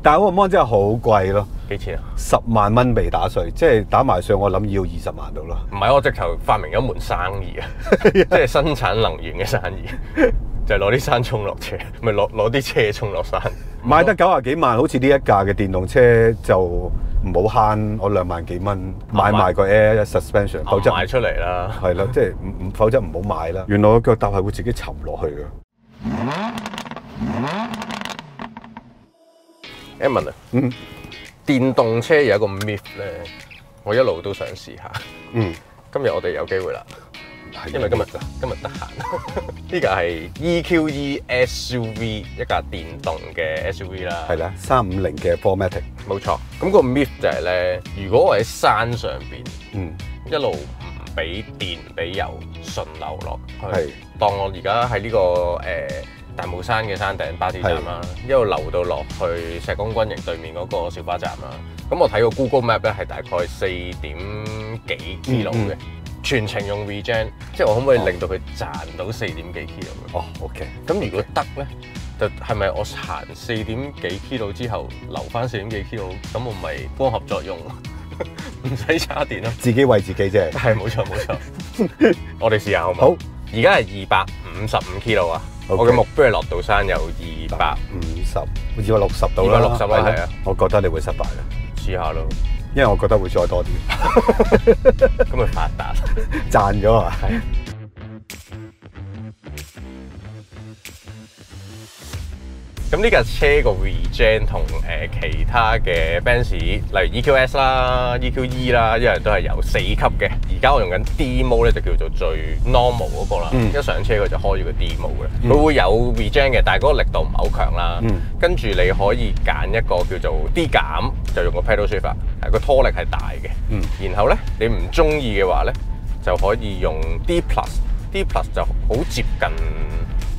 但係嗰個 mon 真係好貴咯，幾錢啊？10萬蚊未打稅，即係打埋稅，我諗要20萬到咯。唔係，我直頭發明咗門生意啊，即係生產能源嘅生意，就係攞啲山沖落車，咪攞啲車沖落山。買得90幾萬，好似呢一架嘅電動車就唔好慳我2萬幾蚊，買埋個 air suspension， 否則賣出嚟啦。係啦，即係否則唔好買啦。原來個腳踏係會自己沉落去嘅。Edmond 啊，電動車有一個 myth 咧，我一路都想試下。今日我哋有機會啦，因為今日得閒。呢架係 EQE SUV， 一架電動嘅 SUV 啦。係啦，350嘅 4MATIC。冇錯。咁個 myth 就係咧，如果我喺山上邊，一路唔俾電俾油順流落去，當我而家喺呢個大帽山嘅山頂巴士站啦，一路流到落去石崗軍營對面嗰個小巴站啦。咁我睇個 Google Map 咧係大概4點幾 kilo 嘅，全程用 regen， 即係我可唔可以令到佢賺到4點幾 kilo 嘅？哦 ，OK。咁如果得咧，就係咪我行4點幾 kilo 之後留翻4點幾 kilo， 咁我咪光合作用，唔使叉電咯？自己餵自己啫。係冇錯冇錯。我哋試下好唔好？好。而家係255 kilo 啊！我嘅目標係落到山有260到啦，260啦，係啊！我覺得你會失敗啦，試下咯，因為我覺得會再多啲，咁咪發達，賺咗啊！咁呢架車個 regen 同其他嘅 Benz， 例如 EQS 啦、EQE 啦，一樣都係有4級嘅。而家我用緊 D mode 咧，就叫做最 normal 嗰個啦。一上車佢就開住個 D mode 嘅，佢會有 regen 嘅，但係嗰個力度唔係好強啦。跟住你可以揀一個叫做 D 減，就用個 pedal shift， 個拖力係大嘅。然後咧你唔中意嘅話咧，就可以用 D plus，D plus 就好接近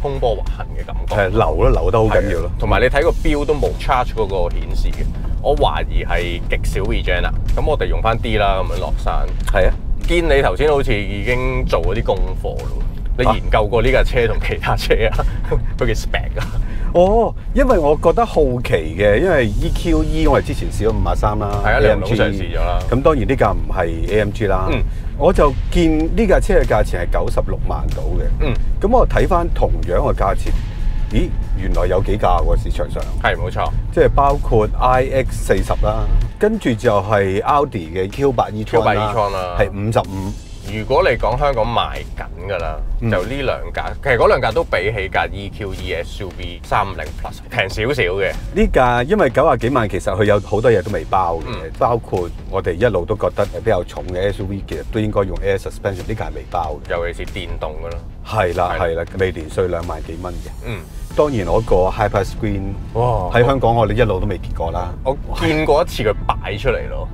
空波滑行嘅感覺，係流得好緊要咯。同埋你睇個錶都冇 charge 嗰個顯示嘅，我懷疑係極少 regen 啦。咁我哋用翻 D 啦，咁樣落山。係啊，見你頭先好似已經做咗啲功課咯。你研究過呢架車同其他車啊？佢嘅 spec 啊？哦，因為我覺得好奇嘅，因為 EQE 我哋之前試咗530啦，係啊，你唔好嘗試咗啦。咁當然呢架唔係 AMG 啦。我就見呢架車嘅價錢係96萬到嘅。咁我睇翻同樣嘅價錢，咦，原來有幾架喎市場上。係冇錯，即係包括 iX40 啦，跟住就係 Audi 嘅 Q8 e-tron 啦，係55。如果你講香港賣緊㗎啦，就呢兩架，其實嗰兩架都比起架 EQE SUV 350 Plus 平少少嘅。呢架因為90幾萬，其實佢有好多嘢都未包嘅，包括我哋一路都覺得比較重嘅 SUV， 其實都應該用 Air Suspension， 呢架係未包嘅。尤其是電動㗎啦。係啦係啦，未連稅2萬幾蚊嘅。當然我個 Hyper Screen， 喺香港我哋一路都未見過啦。我見過一次佢擺出嚟咯。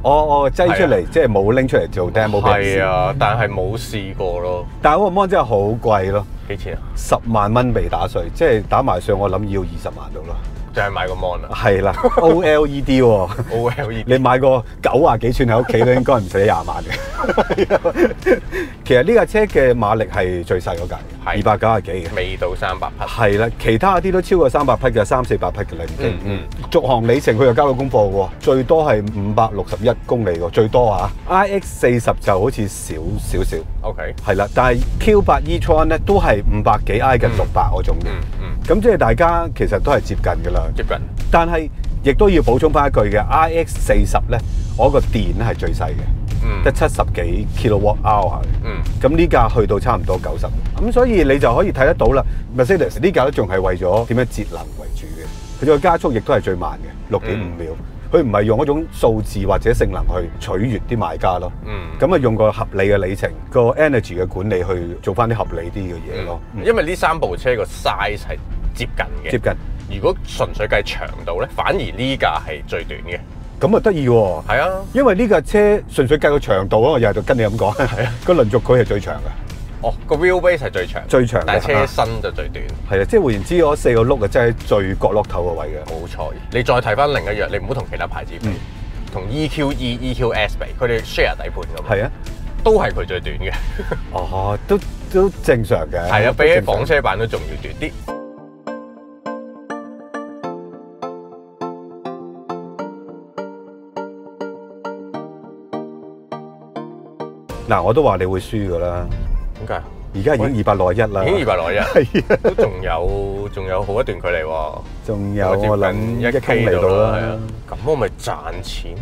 擠出嚟，即係冇拎出嚟做 demo。係啊，但係冇試過咯。但係嗰個 mon 真係好貴咯。幾錢啊？10萬蚊未打稅，即係打埋稅，我諗要20萬到咯。就係買個 mon 啊？係啦 ，OLED 喎。OLED。你買個90幾寸喺屋企都應該唔使20萬嘅。其實呢架車嘅馬力係最細嗰架，290幾嘅，未到300匹。係啦，其他啲都超過300匹嘅，300-400匹嘅啦已經。續航里程佢又交咗功課喎，最多係561公里喎，最多啊。iX40 就好似少少。OK。係啦，但係 Q8 e-tron 咧都係500幾，挨近600嗰種嘅。咁即係大家其實都係接近㗎啦。接近。但係亦都要補充翻一句嘅 iX40 咧，我個電係最細嘅，得70幾 kWh。咁呢架去到差唔多90。咁所以你就可以睇得到啦 ，Mercedes 呢架都仲係為咗點樣節能為主嘅。佢個加速亦都係最慢嘅，6.5秒。佢唔係用嗰種數字或者性能去取悅啲買家咯。咁啊用個合理嘅里程，個 energy 嘅管理去做翻啲合理啲嘅嘢咯。因為呢3部車個 size 係接近嘅。接近。如果純粹計長度咧，反而呢架係最短嘅。咁啊得意喎！係啊，因為呢架車純粹計個長度啊，我又係跟你咁講。係啊，個輪軸距係最長嘅。哦，個 wheelbase 係最長。最長。但係車身就最短。係啊，即係換言之，嗰4個轆啊，真係最角落頭個位嘅。冇錯。你再睇翻另一樣，你唔好同其他牌子比，同 EQE、EQS 比，佢哋 share 底盤㗎嘛。係啊，都係佢最短嘅。哦，都正常嘅。係啊，比起房車版都仲要短啲。嗱，我都話你會輸㗎啦。點解？而家已經261啦，已經261，係啊，都仲有好一段距離喎。仲有我諗1公里到啦。咁我咪賺錢？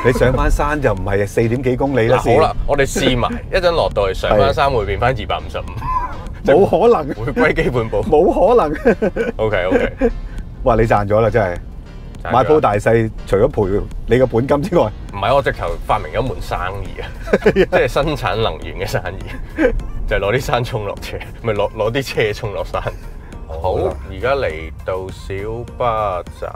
你上翻山就唔係4點幾公里啦。好啦，我哋試埋一陣落到去上翻山會變翻255，冇可能，回歸基本步，冇可能。OK，哇！你賺咗啦，真係買鋪大細，除咗賠你嘅本金之外，唔係我直頭發明咗門生意啊，即係生產能源嘅生意，就係攞啲山衝落車，咪攞啲車衝落山。好，而家嚟到小巴站，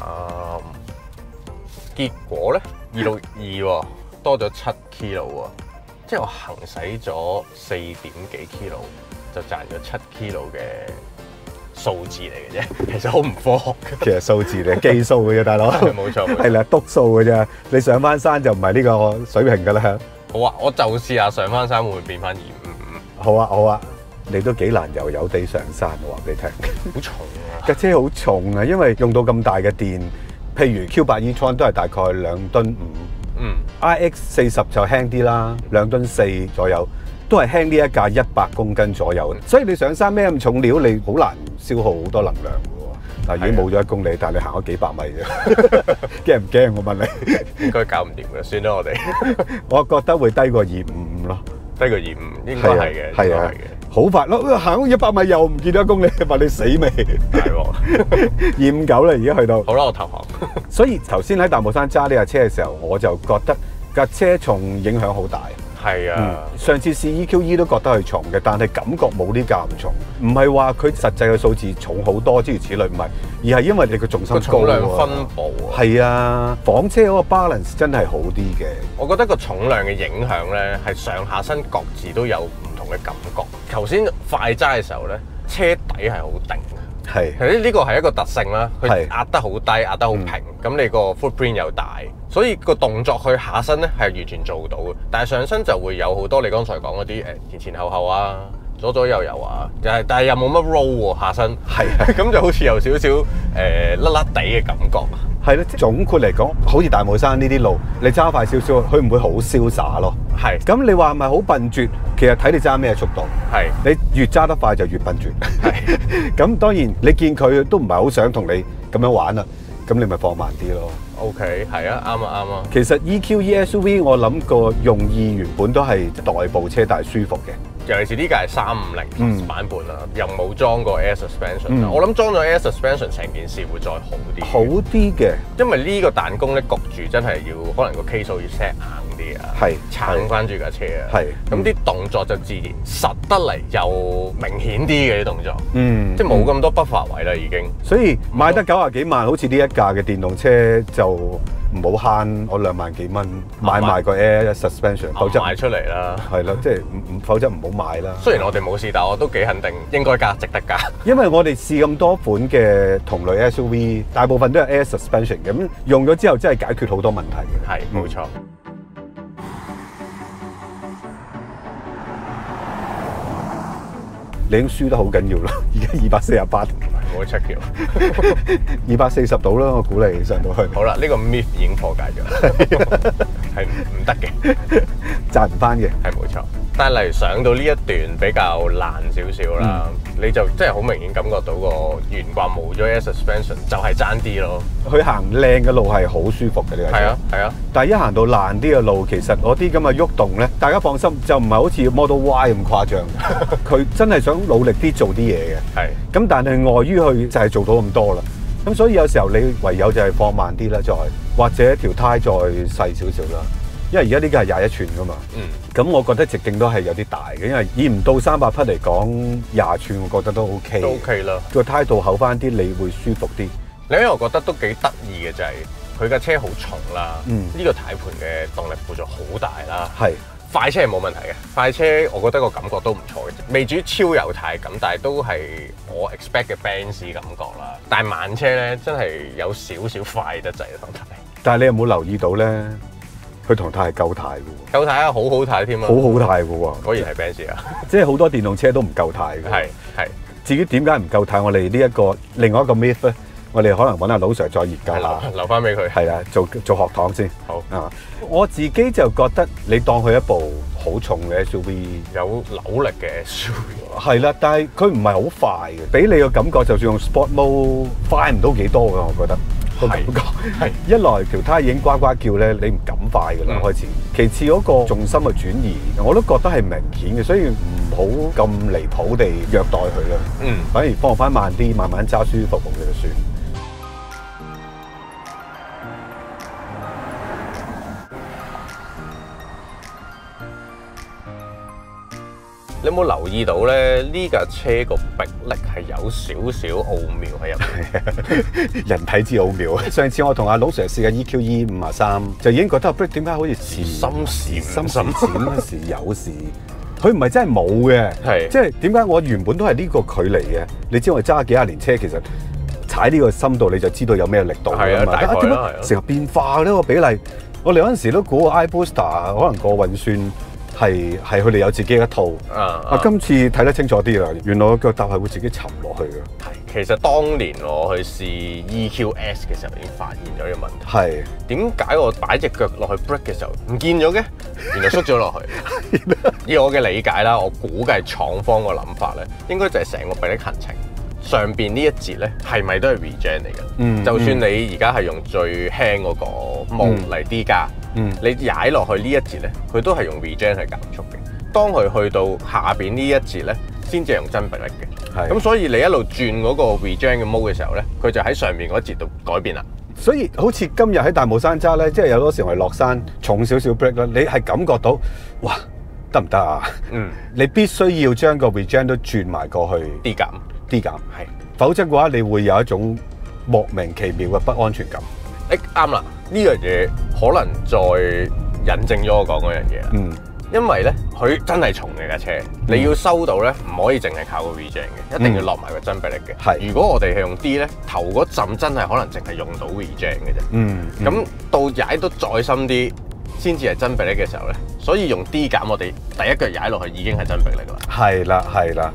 結果咧262喎，多咗7 kilo 喎，即係我行駛咗4點幾 kilo，就賺咗7 kilo 嘅數字嚟嘅啫，其實好唔科學嘅。其實數字嚟基數嘅啫，大佬。冇錯，係啦，篤數嘅啫。你上翻山就唔係呢個水平㗎啦。好啊，我就試下上翻山會唔會變翻255。好啊，好啊。你都幾難有地上山，我話俾你聽。好重啊！架車好重啊，因為用到咁大嘅電，譬如 Q8 e-tron 都係大概2噸5。RX40 就輕啲啦，2噸4左右，都係輕呢一架100公斤左右。所以你上山孭咁重料，你好難消耗好多能量嘅喎。嗱，已經冇咗1公里，但係你行咗幾百米啫，驚唔驚？我問你。應該搞唔掂嘅，算啦我哋。我覺得會低過255咯，低過25應該係嘅，係啊。好快咯！行100米又唔見咗1公里，話你死未？大鑊259啦，而家去到。好啦，我投降。所以頭先喺大帽山揸呢架車嘅時候，我就覺得架車重影響好大。係啊，上次試 EQE 都覺得佢重嘅，但係感覺冇呢架咁重。唔係話佢實際嘅數字重好多，諸如此類，唔係，而係因為你個重心高啊。重量分佈啊。係啊，房車嗰個 balance 真係好啲嘅。我覺得個重量嘅影響咧，係上下身各自都有唔同嘅感覺。頭先快揸嘅時候咧，車底係好定。係，其實呢個係一個特性啦，佢壓得好低，壓得好平，咁你個 footprint 又大，所以個動作去下身咧係完全做到嘅。但係上身就會有好多你剛才講嗰啲前前後後啊，左左右右啊，但係又冇乜 roll 喎下身，係咁就好似有少少甩甩地嘅感覺。係咯，總括嚟講，好似大帽山呢啲路，你揸快少少，佢唔會好瀟灑咯。係，咁你話係咪好笨拙？其實睇你揸咩速度。係，你越揸得快就越笨拙。係，咁當然你見佢都唔係好想同你咁樣玩啦，咁你咪放慢啲咯。OK， 係啊，啱啊，啱啊。其實 EQE SUV 我諗個用意原本都係代步車，但係舒服嘅。尤其是呢架係350版本啦，又冇裝過 Air Suspension。我諗裝咗 Air Suspension 成件事會再好啲。好啲嘅，因為呢個彈弓咧焗住真係要可能個 K 數要 set 硬啲啊，係撐翻住架車啊，係咁啲動作就自然實得嚟又明顯啲嘅啲動作，即係冇咁多 buffer位啦已經。所以買得90幾萬，好似呢一架嘅電動車就唔好慳我2萬幾蚊買埋個 Air Suspension， 否則賣出嚟啦。係咯，即係否則唔好買啦。雖然我哋冇試，但我都幾肯定應該加，值得加。因為我哋試咁多款嘅同類 SUV， 大部分都係 Air Suspension 嘅，咁用咗之後真係解決好多問題嘅。係，冇錯。你已經輸得好緊要啦，而家248。冇7 kg 240到啦，我估你上到去。好啦，呢個 myth 已經破解咗，係唔得嘅，賺唔翻嘅，係冇錯。但係例如上到呢一段比較爛少少啦，你就真係好明顯感覺到個懸掛冇咗 Air Suspension， 就係爭啲咯。佢行靚嘅路係好舒服嘅呢個車，係啊係啊。但係一行到爛啲嘅路，其實嗰啲咁嘅喐動咧，大家放心，就唔係好似 Model Y 咁誇張。佢真係想努力啲做啲嘢嘅，係。咁但係礙於佢就係做到咁多啦。咁所以有時候你唯有就係放慢啲啦，再或者條胎再細少少啦。因為而家呢個係21寸噶嘛，咁我覺得直徑都係有啲大嘅，因為以唔到300匹嚟講，20寸我覺得都 OK。都 OK 啦，個胎度厚翻啲，你會舒服啲。另外我覺得都幾得意嘅就係佢架車好重啦，呢個軚盤嘅動力輔助好大啦。係快車係冇問題嘅，快車我覺得個感覺都唔錯嘅，未至於超有軚感，但係都係我 expect 嘅 Benz 感覺啦。但係慢車咧真係有少少快得滯咯，但係你有冇留意到咧？佢同軚係夠軚嘅喎，夠軚啊，好好軚添啊，好好軚嘅喎，果然係 Benz 啊，即係好多電動車都唔夠軚嘅，係。至於點解唔夠軚，我哋呢一個另外一個 myth 咧，我哋可能揾阿老 Sir 再研究下，留翻俾佢。係啦，做學堂先。好啊，我自己就覺得你當佢一部好重嘅 SUV，有扭力嘅 SUV。係啦，但係佢唔係好快嘅，俾你個感覺就算用 Sport Mode 快唔到幾多㗎，我覺得。個感覺係一來條胎已經呱呱叫咧，你唔敢快㗎啦開始。其次嗰個重心嘅轉移，我都覺得係明顯嘅，所以唔好咁離譜地虐待佢啦。反而放翻慢啲，慢慢揸舒服服嘅就算。你有冇留意到咧？呢架車個迫力係有少少奧妙喺入面。人體之奧妙。上次我同阿老 Sir 試嘅 EQE 53，就已經覺得 brake 點解好似時時有時，佢唔係真係冇嘅。係即係點解我原本都係呢個距離嘅？你知我揸幾廿年車，其實踩呢個深度你就知道有咩力度㗎嘛。大概啦，成日變化呢個比例，我哋嗰陣時都估 iBooster 可能個運算。係佢哋有自己一套。今次睇得清楚啲啦，原來個腳踏係會自己沉落去嘅。係，其實當年我去試 EQS 嘅時候已經發現咗呢個問題。係點解我擺隻腳落去 brake 嘅時候唔見咗嘅？原來縮咗落去。以我嘅理解啦，我估計廠方個諗法咧，應該就係成個迫力行程上邊呢一節咧，係咪都係 regen 嚟嘅？就算你而家係用最輕嗰個 mode 嚟 D 加。你踩落去呢一節咧，佢都係用 regen 去減速嘅。當佢去到下邊呢一節咧，先至係用真迫力嘅。咁所以你一路轉嗰個 regen 嘅 mode 嘅時候咧，佢就喺上面嗰一節度改變啦。所以好似今日喺大帽山揸咧，即係有多時我哋落山重少少 brake 啦，你係感覺到哇得唔得啊？你必須要將個 regen 都轉埋過去 D 減，係，否則嘅話你會有一種莫名其妙嘅不安全感。啱啦，呢樣嘢可能再印證咗我講嗰樣嘢啦。因為咧，佢真係重嘅架車，你要收到咧，唔可以淨係靠個 regen 嘅，一定要落埋個真迫力嘅。係，如果我哋係用 D 咧，頭嗰陣真係可能淨係用到 regen 嘅啫。咁到踩到再深啲，先至係真迫力嘅時候咧，所以用 D 減，我哋第一腳踩落去已經係真迫力啦。係啦。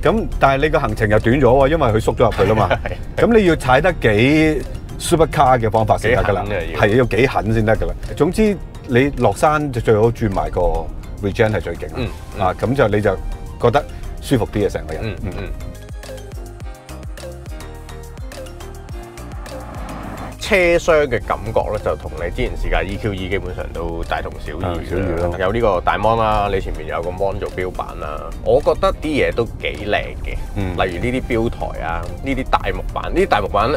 咁但係你個行程又短咗喎，因為佢縮咗入去啦嘛。咁你要踩得幾 Supercar 嘅方法先得㗎啦，係要幾狠先得㗎啦。總之你落山就最好轉埋個 regen 係最勁啦。咁就你就覺得舒服啲嘅成個人。車廂嘅感覺咧，就同你之前試架 EQE 基本上都大同小異。有呢個大 mon 啦，你前面有個 mon 做標板啦。我覺得啲嘢都幾靚嘅，例如呢啲標台啊，呢啲大木板，呢啲大木板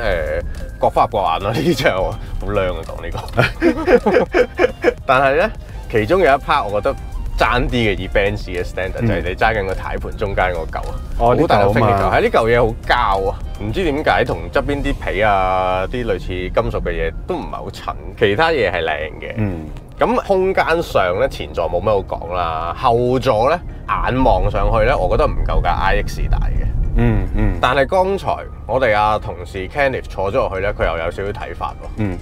各花入各眼啦，呢啲真係好靚啊講呢個。但係咧，其中有一 part 我覺得爭啲嘅，以 Benz 嘅 standard 就係你揸緊個軚盤中間嗰嚿啊，好大嚿飛氣球，係呢嚿嘢好膠啊，唔知點解同側邊啲皮啊、啲類似金屬嘅嘢都唔係好襯，其他嘢係靚嘅。咁空間上咧，前座冇咩好講啦，後座咧眼望上去咧，我覺得唔夠架 iX 大嘅。但係剛才我哋同事 Kenneth 坐咗落去咧，佢又有少少睇法喎。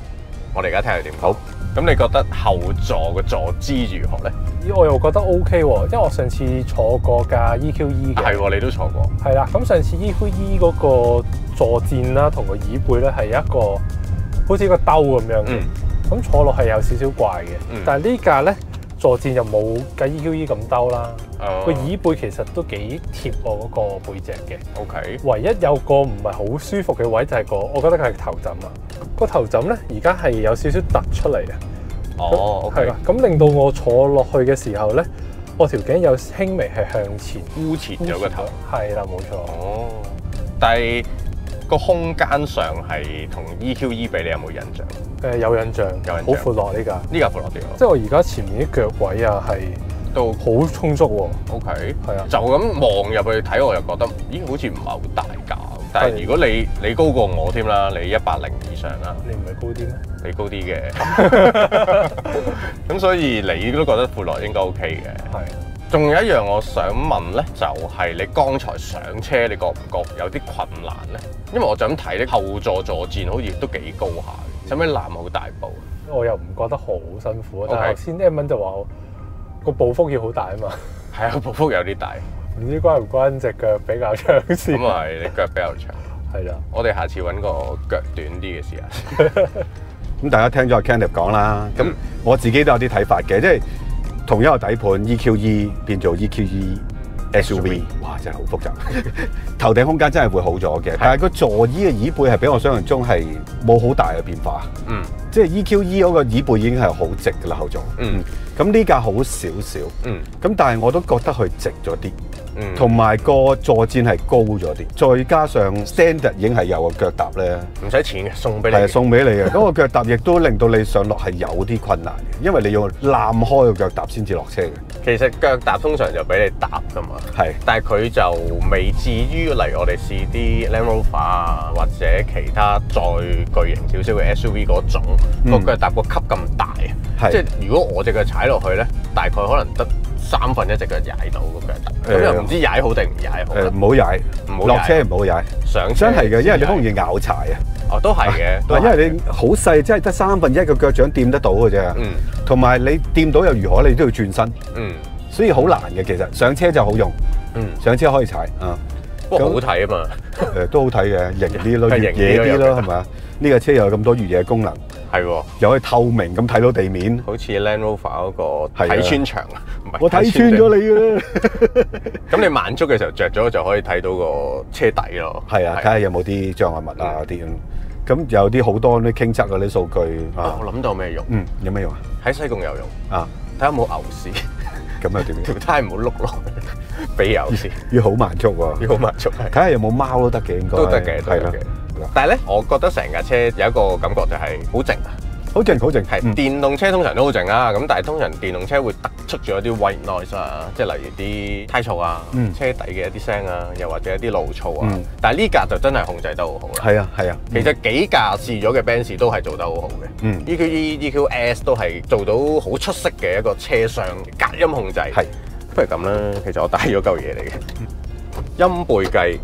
我哋而家睇下點。好。咁你覺得後座嘅坐姿如何咧？我又覺得 OK 喎，因為我上次坐過架 EQE 嘅。係喎，你都坐過。係啦，咁上次 EQE 嗰個坐墊啦，同個椅背咧係一個好似個兜咁樣嘅。咁坐落係有少少怪嘅。但係呢架咧坐墊就冇架 EQE 咁兜啦。個椅背其實都幾貼我嗰個背脊嘅。OK。唯一有個唔係好舒服嘅位就係我覺得佢係頭枕啊。個頭枕咧，而家係有少少突出嚟嘅。係啦，咁令到我坐落去嘅時候咧，我條頸有輕微係向前烏前咗個頭。係啦，冇錯。但係個空間上係同 EQE 比，你有冇印象？有印象，好闊落呢架。呢架闊落啲喎。即係我而家前面啲腳位啊，係都好充足喎。OK。係啊。就咁望入去睇，我又覺得，咦，好似唔係好大架。但係如果你高過我添啦，你180以上啦。你唔係高啲咩？你高啲嘅。咁所以你都覺得闊落應該 OK 嘅。係。仲有一樣我想問咧，就係你剛才上車，你覺唔覺有啲困難咧？因為我就咁睇咧，後座坐墊好似都幾高下嘅，使唔使攬好大步？我又唔覺得好辛苦，但係頭先 Edmond 就話個步幅要好大啊嘛。係啊，步幅有啲大。唔知關唔關隻腳比較長先？咁啊係，你腳比較長。係啦。我哋下次揾個腳短啲嘅試下。咁大家聽咗阿 Kenneth 講啦，咁我自己都有啲睇法嘅，即係同一個底盤 EQE 變做 EQE SUV， 哇，真係好複雜。頭頂空間真係會好咗嘅，但係個座椅嘅椅背係比我想象中係冇好大嘅變化。即係 EQE 嗰個椅背已經係好直㗎啦，後座。咁呢架好少少。咁但係我都覺得佢直咗啲。同埋個坐墊係高咗啲，再加上 standard 已經係有個腳踏咧，唔使錢嘅，送俾你。係送俾你嘅，嗰個腳踏亦都令到你上落係有啲困難嘅，因為你要攬開個腳踏先至落車嘅。其實腳踏通常就俾你搭㗎嘛，係，但係佢就未至於例如我哋試啲 Land Rover 啊，或者其他再巨型少少嘅 SUV 嗰種個腳踏個級咁大，即係如果我隻腳踩落去咧，大概可能得1/3隻腳踩到個腳踏，咁又唔知踩好定唔踩好。唔好踩，落車唔好踩。上車真係嘅，因為你好容易咬柴啊。哦，都係嘅，因為你好細，即係得1/3個腳掌掂得到嘅啫。同埋你掂到又如何？你都要轉身。所以好難嘅其實。上車就好用。上車可以踩啊。不過好睇啊嘛。都好睇嘅，型啲咯，越野啲咯，係咪？呢個車又有咁多越野功能。係喎，又可以透明咁睇到地面，好似 Land Rover 嗰個睇穿牆啊！我睇穿咗你嘅啦。咁你慢速嘅時候着咗就可以睇到個車底咯。係啊，睇下有冇啲障礙物啊嗰啲咁。咁有啲好多啲傾側嗰啲數據。我諗到有咩用？有咩用啊？喺西貢有用啊！睇下有冇牛屎。咁又點？條胎唔好碌落去，俾牛屎。要好慢速喎。要好慢速。睇下有冇貓都得嘅，應該。都得嘅，係啦。但係咧，我覺得成架車有一個感覺就係好靜啊，好靜好靜。係電動車通常都好靜啦，咁但係通常電動車會突出咗一啲 white noise 啊，即係例如啲胎噪啊、車底嘅一啲聲啊，又或者一啲路噪啊。但係呢架就真係控制得好好啦。係啊係啊，其實幾架試咗嘅 Benz 都係做得好好嘅。EQE、EQS 都係做到好出色嘅一個車上隔音控制。係，不如咁啦，其實我帶咗嚿嘢嚟嘅，音背計。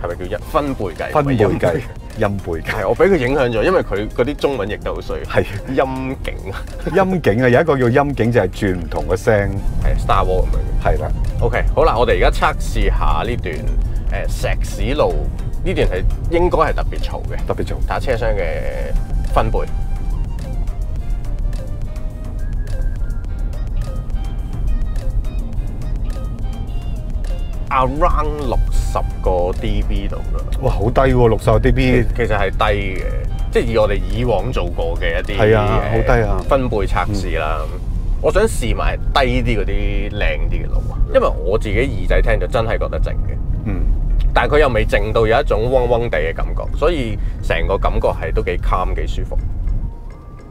係咪叫分貝計？分貝計，音貝計。係我俾佢影響咗，因為佢嗰啲中文譯得好衰。係音景啊，音景啊，有一個叫音景就係轉唔同嘅聲，係 Star Wars 咁樣。係啦。OK， 好啦，我哋而家測試下呢段石屎路，呢段係應該係特別嘈嘅，特別嘈。睇下車廂嘅分貝。around 60個 dB 度啦，哇，好低喎，60個 dB，其實係低嘅，即係以我哋以往做過嘅一啲係啊，好低啊，分貝測試啦。我想試埋低啲嗰啲靚啲嘅路啊，因為我自己耳仔聽就真係覺得靜嘅，但係佢又未靜到有一種嗡嗡地嘅感覺，所以成個感覺係都幾 calm 幾舒服。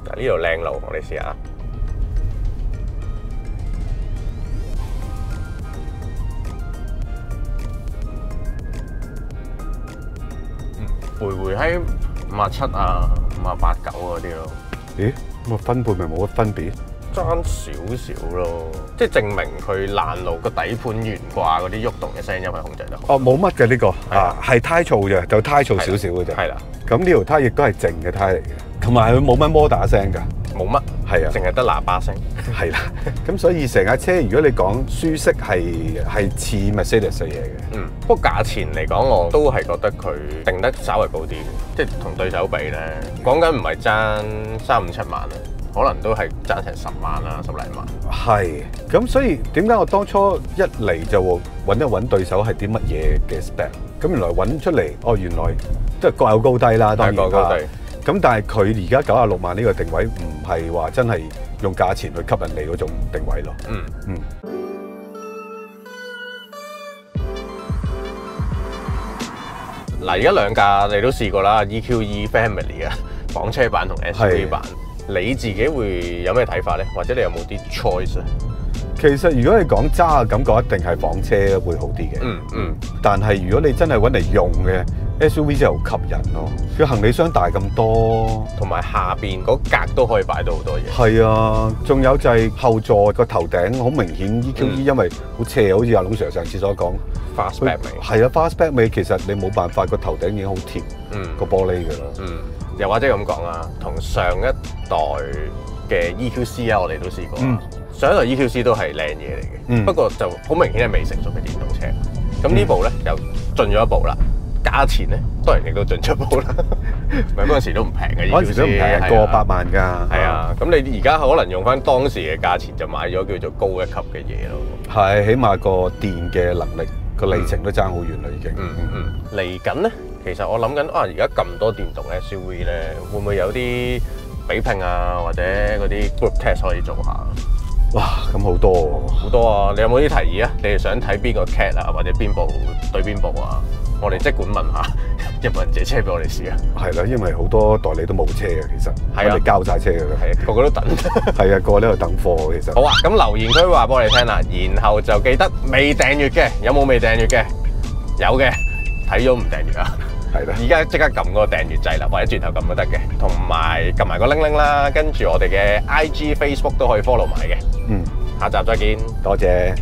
嗱，呢度靚路，我哋試下。徘徊喺57啊、58、9嗰啲咯。咦？咁啊分貝咪冇乜分別？爭少少咯，即係證明佢爛路個底盤懸掛嗰啲喐動嘅聲音係控制得好。哦，冇乜嘅呢個啊，係胎噪嘅，就胎噪少少嘅啫。係啦。咁呢條胎亦都係靜嘅胎嚟嘅，同埋佢冇乜摩打聲㗎。冇乜，係啊，淨係得喇叭聲。係啦，咁所以成架車如果你講舒適係似 Mercedes 嘅嘢嘅。不過價錢嚟講，我都係覺得佢定得稍微高啲嘅，即係同對手比咧，講緊唔係爭3、5、7萬啊，可能都係爭成10萬啦，10零萬。係，咁所以點解我當初一嚟就揾一揾對手係啲乜嘢嘅 spec？咁原來揾出嚟，哦，原來即係各有高低啦，當然各有高低。咁但係佢而家96萬呢個定位唔係話真係用價錢去吸引你嗰種定位咯。嗱，而家兩架你都試過啦 ，EQE Family 嘅房車版同 SUV 版，你自己會有咩睇法咧？或者你有冇啲 choice 啊？其實如果你講揸嘅感覺，一定係房車會好啲嘅。但係如果你真係揾嚟用嘅 SUV 真係好吸引咯。佢行李箱大咁多，同埋下邊嗰格都可以擺到好多嘢。係啊，仲有就係後座個頭頂好明顯 EQE，因為好斜，好似阿龍 Sir 上次所講 fastback 尾。係啊 ，fastback 尾其實你冇辦法，個頭頂已經好貼個玻璃㗎啦。又或者咁講啊，同上一代嘅 EQC 啊，我哋都試過。上一代 EQC 都係靚嘢嚟嘅，不過就好明顯係未成熟嘅電動車。咁呢部咧又進咗一步啦，價錢咧，當然亦都進出步啦。唔係嗰陣時都唔平嘅，嗰陣時都唔平，過百萬㗎。係啊，咁你而家可能用翻當時嘅價錢就買咗叫做高一級嘅嘢咯。係，起碼個電嘅能力個里程都爭好遠啦，已經。嚟緊咧，其實我諗緊啊，而家咁多電動 SUV 咧，會唔會有啲比拼啊，或者嗰啲 group test 可以做下？哇，咁好多喎！好多啊！你有冇啲提議啊？你哋想睇邊個 cat 啊，或者邊部對邊部啊？我哋即管問下，有冇人借車俾我哋試啊？係啦，因為好多代理都冇車嘅，其實係啊，我哋交晒車嘅，係啊，個個都等。係啊，個個都喺度等貨其實。好啊，咁留言區話俾我哋聽啦，然後就記得未訂閱嘅，有冇未訂閱嘅？有嘅，睇咗唔訂閱啊？係啦，而家即刻撳嗰個訂閱掣啦，或者轉頭撳都得嘅，同埋撳埋個鈴鈴啦，跟住我哋嘅 IG、Facebook 都可以 follow 埋嘅。嗯，下集再見，多謝。